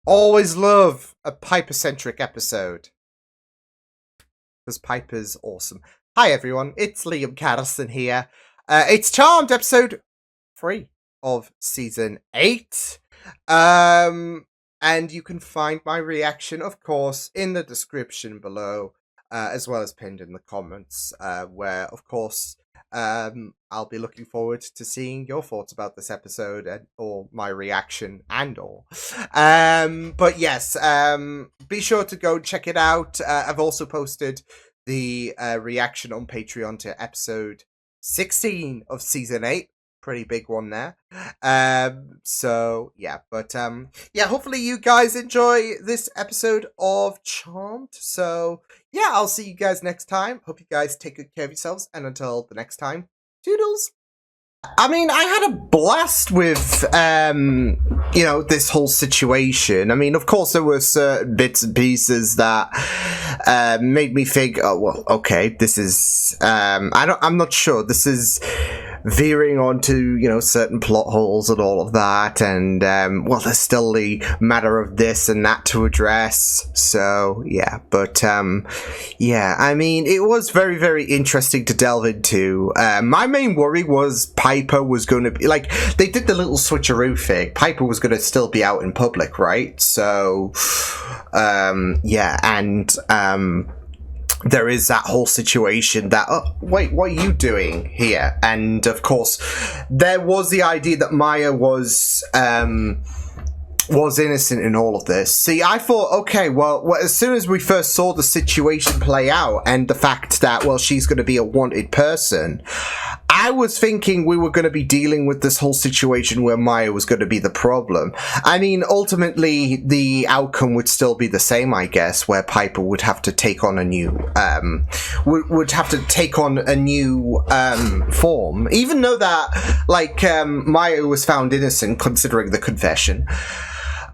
Always love a Piper-centric episode. Because Piper's awesome. Hi everyone, it's Liam Caddison here. It's Charmed, episode 3 of season 8. And you can find my reaction, of course, in the description below, as well as pinned in the comments, where, of course, I'll be looking forward to seeing your thoughts about this episode or my reaction and all. But yes, be sure to go check it out. I've also posted the reaction on Patreon to episode 16 of season 8. Pretty big one there. So yeah, but yeah, hopefully you guys enjoy this episode of Charmed. So yeah, I'll see you guys next time. Hope you guys take good care of yourselves, and until the next time, toodles. I mean, I had a blast with, this whole situation. I mean, of course, there were certain bits and pieces that made me think, oh, well, okay, this is, I'm not sure. This is veering onto, certain plot holes and all of that. And, well, there's still the matter of this and that to address. So, yeah, but, yeah, I mean, it was very, very interesting to delve into. My main worry was Piper was going to be, like, they did the little switcheroo thing. Piper was going to still be out in public, right? So, yeah, and, there is that whole situation that, oh, wait, what are you doing here? And, of course, there was the idea that Maya was innocent in all of this. See, I thought, okay, well, as soon as we first saw the situation play out and the fact that, well, she's going to be a wanted person, I was thinking we were going to be dealing with this whole situation where Maya was going to be the problem. I mean, ultimately, the outcome would still be the same, I guess, where Piper would have to take on a new, form, even though that, like, Maya was found innocent, considering the confession.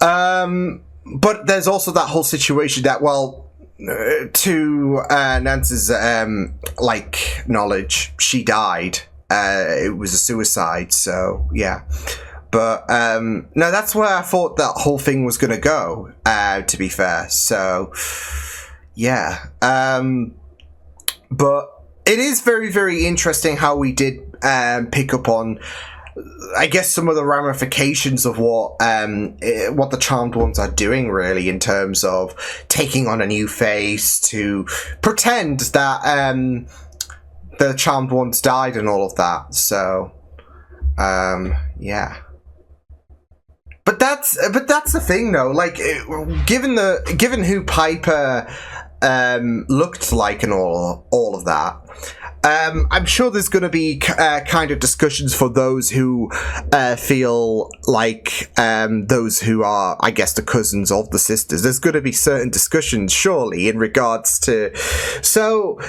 But there's also that whole situation that, well, to Nance's knowledge, she died. It was a suicide, so yeah. But no, that's where I thought that whole thing was gonna go, to be fair. So yeah. But it is very, very interesting how we did pick up on, I guess, some of the ramifications of what the Charmed Ones are doing, really, in terms of taking on a new face to pretend that the Charmed Ones died and all of that. So, yeah. But that's the thing, though. Like, given who Piper looked like and all of that. I'm sure there's going to be kind of discussions for those who feel like those who are, I guess, the cousins of the sisters. There's going to be certain discussions, surely, in regards to... So,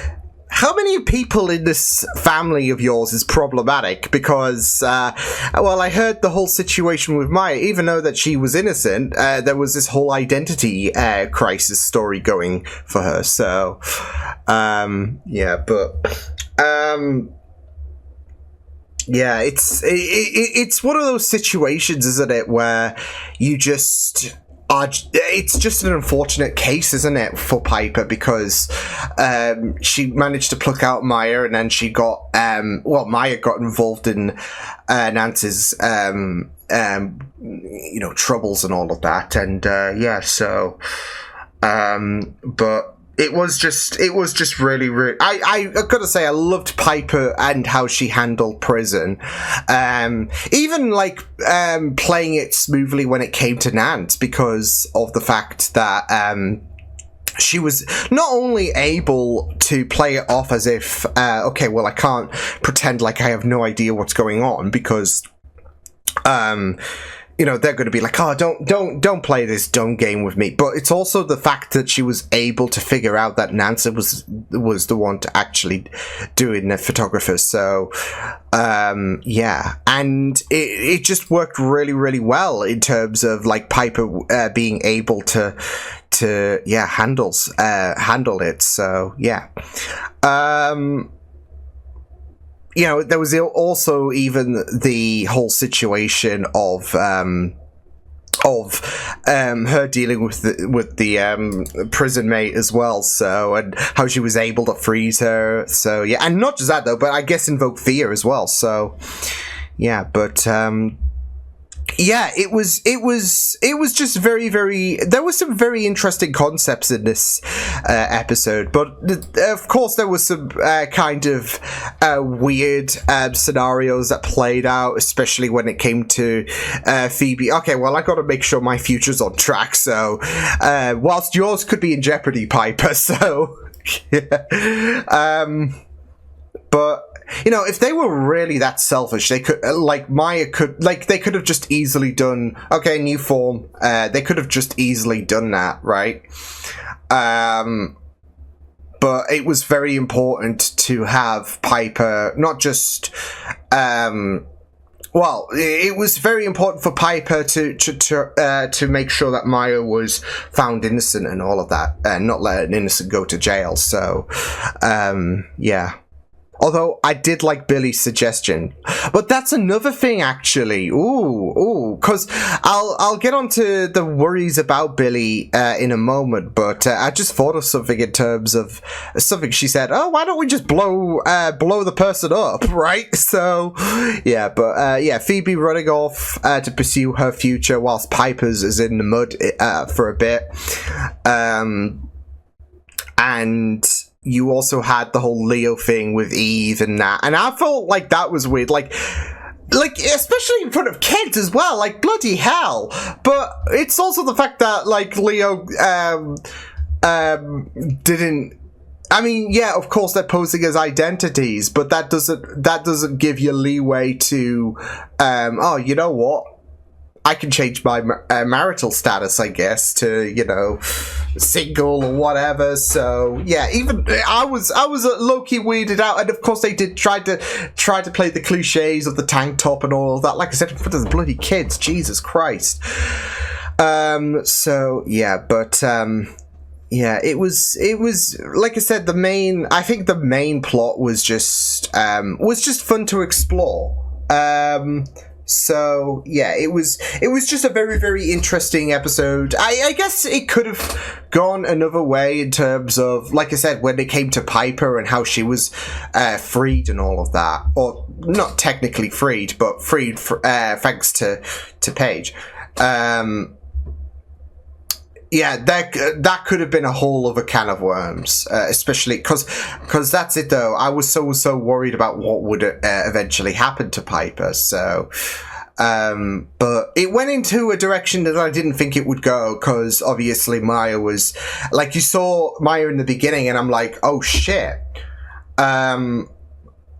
how many people in this family of yours is problematic? Because, well, I heard the whole situation with Maya. Even though that she was innocent, there was this whole identity crisis story going for her. So, yeah, but... yeah, it's one of those situations, isn't it, where you just are. It's just an unfortunate case, isn't it, for Piper, because she managed to pluck out Maya, and then she got Maya got involved in Nance's troubles and all of that, and yeah, so but. It was just really, really... I gotta say, I loved Piper and how she handled prison. Even, like, playing it smoothly when it came to Nance, because of the fact that, she was not only able to play it off as if, okay, well, I can't pretend like I have no idea what's going on, because, they're going to be like, oh, don't play this dumb game with me. But it's also the fact that she was able to figure out that Nancy was the one to actually do it in the photographer. So, yeah. And it just worked really, really well in terms of, like, Piper being able to handle it. So, yeah. There was also even the whole situation of of her dealing with the prison mate as well, so, and how she was able to freeze her. So yeah, and not just that though, but I guess invoke fear as well. So yeah, but yeah, it was just very, very, there was some very interesting concepts in this episode, but of course there was some kind of weird scenarios that played out, especially when it came to Phoebe. Okay, well, I gotta make sure my future's on track, so whilst yours could be in jeopardy, Piper, so yeah. But you know, if they were really that selfish, they could, like, Maya could, like, they could have just easily done, okay, new form, they could have just easily done that, right? But it was very important to have Piper, not just, well, it was very important for Piper to make sure that Maya was found innocent and all of that, and not let an innocent go to jail, so, yeah. Although I did like Billy's suggestion, but that's another thing actually. Because I'll get onto the worries about Billy in a moment. But I just thought of something in terms of something she said. Oh, why don't we just blow the person up, right? So yeah, but yeah, Phoebe running off to pursue her future whilst Piper's is in the mud for a bit, and you also had the whole Leo thing with Eve and that, and I felt like that was weird, like especially in front of kids as well, like bloody hell. But it's also the fact that like Leo didn't. I mean, yeah, of course they're posing as identities, but that doesn't give you leeway to, oh, you know what? I can change my marital status, I guess, to, you know, single or whatever. So yeah, even I was low-key weirded out, and of course they did try to play the cliches of the tank top and all of that. Like I said, in front of the bloody kids, Jesus Christ. So yeah, but yeah, it was like I said, I think the main plot was just fun to explore. So yeah, it was just a very, very interesting episode. I guess it could have gone another way in terms of, like I said, when it came to Piper and how she was freed and all of that, or not technically freed, but freed thanks to Paige. Yeah, that could have been a whole other can of worms, especially because that's it though. I was so worried about what would eventually happen to Piper. So, but it went into a direction that I didn't think it would go, because obviously Maya was, like, you saw Maya in the beginning, and I'm like, oh shit.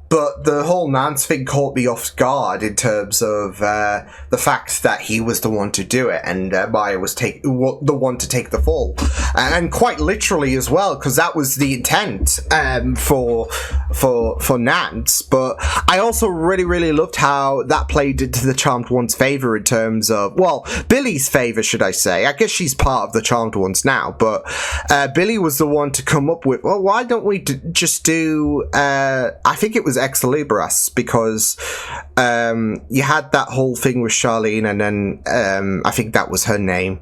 But the whole Nance thing caught me off guard in terms of the fact that he was the one to do it, and Maya was the one to take the fall, and quite literally as well, because that was the intent for Nance. But I also really loved how that played into the Charmed One's favor in terms of, well, Billy's favor, should I say? I guess she's part of the Charmed Ones now, but Billy was the one to come up with, well, why don't we just do? I think it was Ex Libris, because you had that whole thing with Charlene, and then I think that was her name,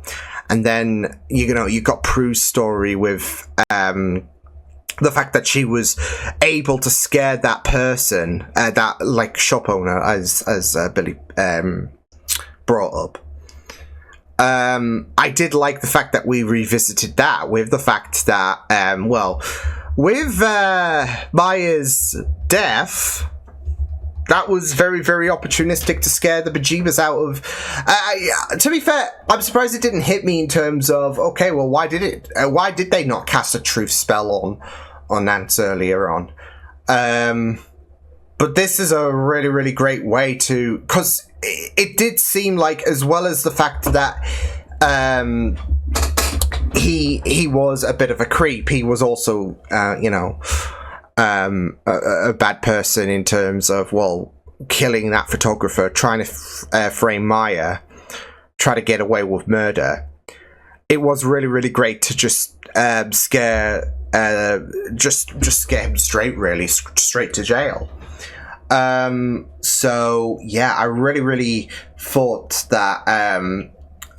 and then you got Prue's story with the fact that she was able to scare that person, that like shop owner, as Billy brought up. I did like the fact that we revisited that with the fact that with Maya's death, that was very, very opportunistic to scare the bejeebus out of. To be fair, I'm surprised it didn't hit me in terms of, okay, well, why did they not cast a truth spell on Nance earlier on? But this is a really, really great way to, because it did seem like, as well as the fact that he was a bit of a creep, he was also, a bad person in terms of, well, killing that photographer, trying to frame Maya, try to get away with murder. It was really, really great to just scare him straight to jail. So yeah, I really, really thought that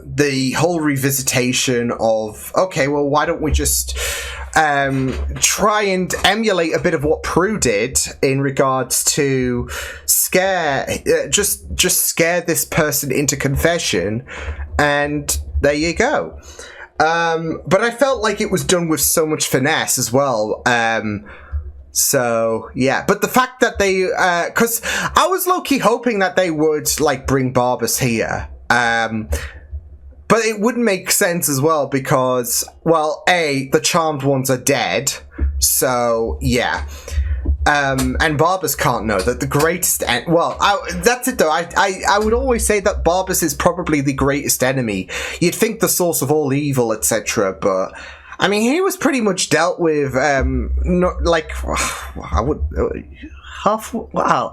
the whole revisitation of, okay, well, why don't we just try and emulate a bit of what Prue did in regards to just scare this person into confession, and there you go. But I felt like it was done with so much finesse as well. So yeah, but the fact that they, because I was low-key hoping that they would like bring Barbas here. But it wouldn't make sense as well because, well, A, the Charmed ones are dead, so yeah. And Barbas can't know that the greatest... that's it though. I would always say that Barbas is probably the greatest enemy. You'd think the source of all evil, etc., but... I mean, he was pretty much dealt with, not like... I would...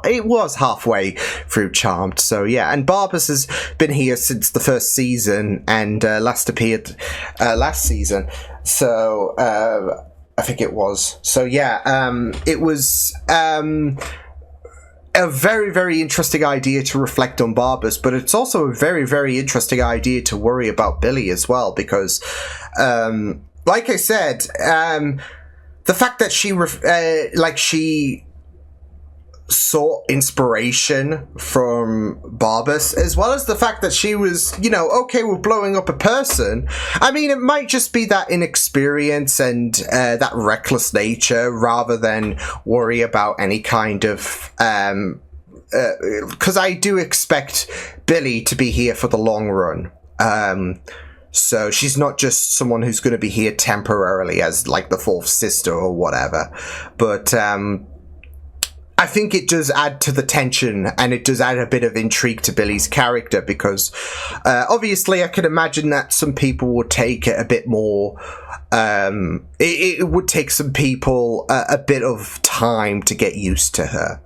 it was halfway through Charmed, so yeah. And Barbas has been here since the first season and last appeared last season. So I think it was. So yeah, it was a very, very interesting idea to reflect on Barbas, but it's also a very, very interesting idea to worry about Billy as well, because like I said, the fact that she sought inspiration from Barbas, as well as the fact that she was, okay with blowing up a person. I mean, it might just be that inexperience and that reckless nature, rather than worry about any kind of... because I do expect Billy to be here for the long run. So she's not just someone who's going to be here temporarily as, like, the fourth sister or whatever. But, I think it does add to the tension, and it does add a bit of intrigue to Billy's character, because obviously I can imagine that some people would take it a bit more... it would take some people a bit of time to get used to her.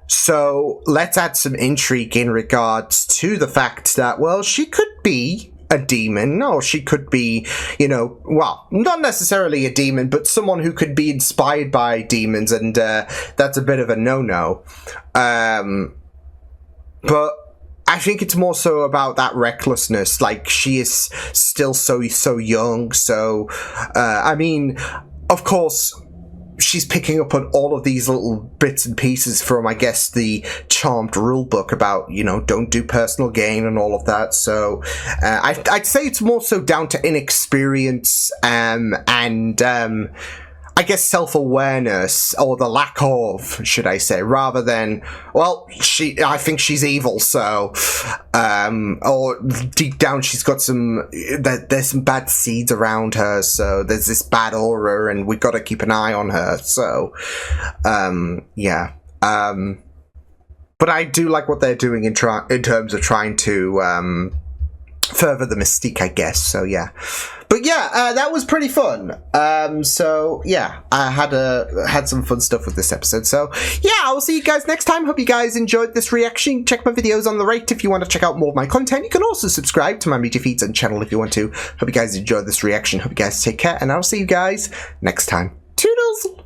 So let's add some intrigue in regards to the fact that, well, she could be a demon, or she could be, well, not necessarily a demon, but someone who could be inspired by demons, and that's a bit of a no-no. But I think it's more so about that recklessness. Like, she is still so young, so, I mean, of course... she's picking up on all of these little bits and pieces from, I guess, the Charmed rulebook about, don't do personal gain and all of that. So I'd say it's more so down to inexperience and I guess self-awareness, or the lack of, should I say, rather than, well, I think she's evil, so, or deep down she's got there's some bad seeds around her, so there's this bad aura, and we've got to keep an eye on her, so, yeah. But I do like what they're doing in terms of trying to, further the mystique, I guess, so yeah. But yeah, that was pretty fun. So yeah, I had some fun stuff with this episode. So yeah, I will see you guys next time. Hope you guys enjoyed this reaction. Check my videos on the right if you want to check out more of my content. You can also subscribe to my media feeds and channel if you want to. Hope you guys enjoyed this reaction. Hope you guys take care, and I'll see you guys next time. Toodles!